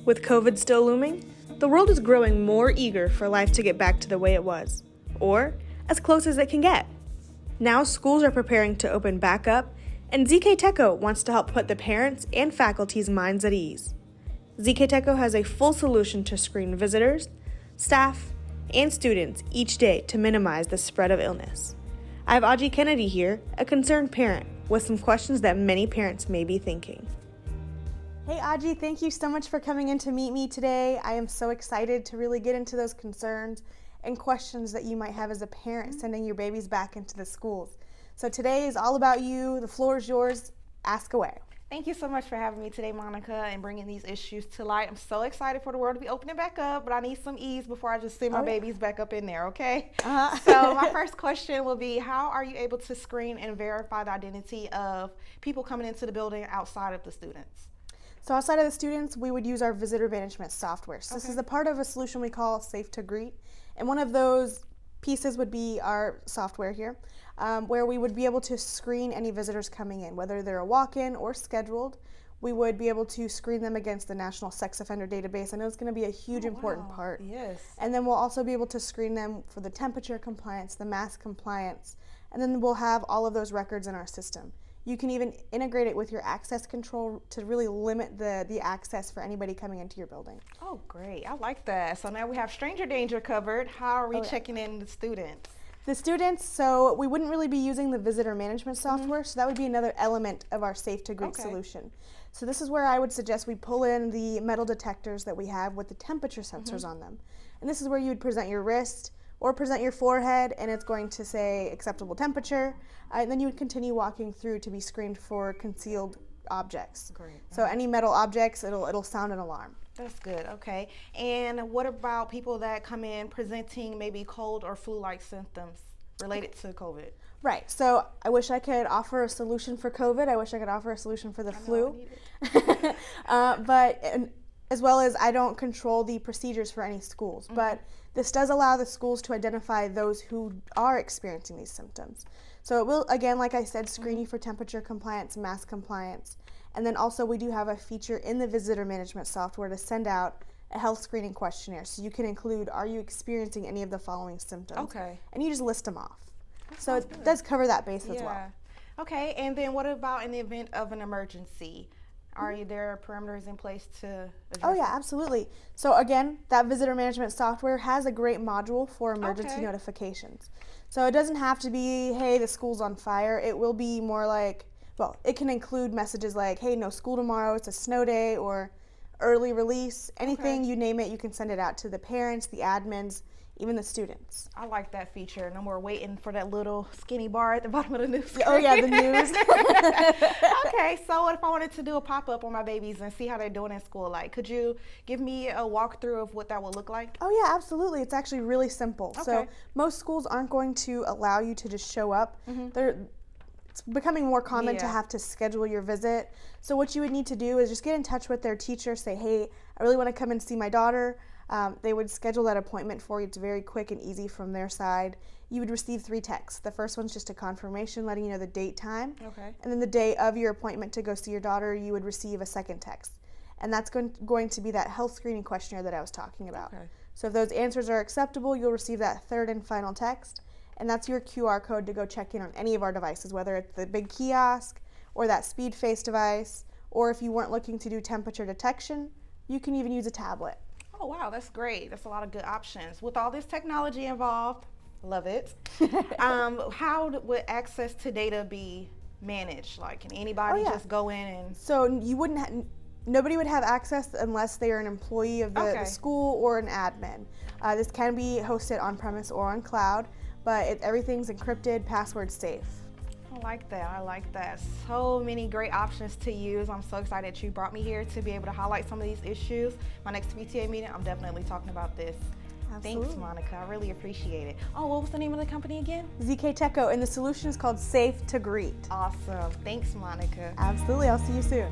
With COVID still looming, the world is growing more eager for life to get back to the way it was, or as close as it can get. Now schools are preparing to open back up, and ZK Techo wants to help put the parents and faculty's minds at ease. ZK Techo has a full solution to screen visitors, staff, and students each day to minimize the spread of illness. I have Audrey Kennedy here, a concerned parent, with some questions that many parents may be thinking. Hey Audrey, thank you so much for coming in to meet me today. I am so excited to really get into those concerns and questions that you might have as a parent sending your babies back into the schools. So today is all about you. The floor is yours. Ask away. Thank you so much for having me today, Monica, and bringing these issues to light. I'm so excited for the world to be opening back up, but I need some ease before I just send my babies back up in there, okay? So my first question will be, how are you able to screen and verify the identity of people coming into the building outside of the students? So outside of the students, we would use our visitor management software. So this is a part of a solution we call Safe2Greet, and one of those pieces would be our software here, where we would be able to screen any visitors coming in, whether they're a walk-in or scheduled. We would be able to screen them against the National Sex Offender Database. I know it's going to be a huge important part. Yes. And then we'll also be able to screen them for the temperature compliance, the mask compliance, and then we'll have all of those records in our system. You can even integrate it with your access control to really limit the access for anybody coming into your building. Oh, great. I like that. So now we have stranger danger covered. How are we checking in the students? The students, so we wouldn't really be using the visitor management software, so that would be another element of our Safe2Greet solution. So this is where I would suggest we pull in the metal detectors that we have with the temperature sensors on them. And this is where you would present your wrist or present your forehead, and it's going to say acceptable temperature, and then you would continue walking through to be screened for concealed objects. Great. So any metal objects, it'll sound an alarm. That's good, okay. And what about people that come in presenting maybe cold or flu-like symptoms related to COVID? Right, so I wish I could offer a solution for COVID. I wish I could offer a solution for the flu. But as well as I don't control the procedures for any schools, but this does allow the schools to identify those who are experiencing these symptoms. So it will, again, like I said, screen you for temperature compliance, mask compliance, and then also we do have a feature in the visitor management software to send out a health screening questionnaire. So you can include, are you experiencing any of the following symptoms? Okay. And you just list them off. So it does cover that base as well. Okay, and then what about in the event of an emergency? Are there perimeters in place to address? Oh yeah, absolutely. So again, that visitor management software has a great module for emergency notifications. So it doesn't have to be, hey, the school's on fire. It will be more like, well, it can include messages like, hey, no school tomorrow, it's a snow day, or early release. Anything, you name it, you can send it out to the parents, the admins, even the students. I like that feature. No more waiting for that little skinny bar at the bottom of the news screen. Oh yeah, the news. Okay, so what if I wanted to do a pop-up on my babies and see how they're doing in school? Like, could you give me a walkthrough of what that would look like? Oh yeah, absolutely. It's actually really simple. So most schools aren't going to allow you to just show up. It's becoming more common to have to schedule your visit. So what you would need to do is just get in touch with their teacher, say, hey, I really want to come and see my daughter. They would schedule that appointment for you. It's very quick and easy from their side. You would receive 3 texts. The first one's just a confirmation letting you know the date, time. And then the day of your appointment to go see your daughter, you would receive a second text. And that's going to be that health screening questionnaire that I was talking about. So if those answers are acceptable, you'll receive that third and final text. And that's your QR code to go check in on any of our devices, whether it's the big kiosk or that speed face device, or if you weren't looking to do temperature detection, you can even use a tablet. Oh wow, that's great. That's a lot of good options. With all this technology involved, love it. How would access to data be managed? Like, can anybody just go in and? So you wouldn't. Nobody would have access unless they are an employee of the school or an admin. This can be hosted on premise or on cloud, but everything's encrypted, password safe. I like that. I like that. So many great options to use. I'm so excited that you brought me here to be able to highlight some of these issues. My next PTA meeting, I'm definitely talking about this. Absolutely. Thanks, Monica. I really appreciate it. Oh, what was the name of the company again? ZK Techo, and the solution is called Safe2Greet. Awesome. Thanks, Monica. Absolutely. I'll see you soon.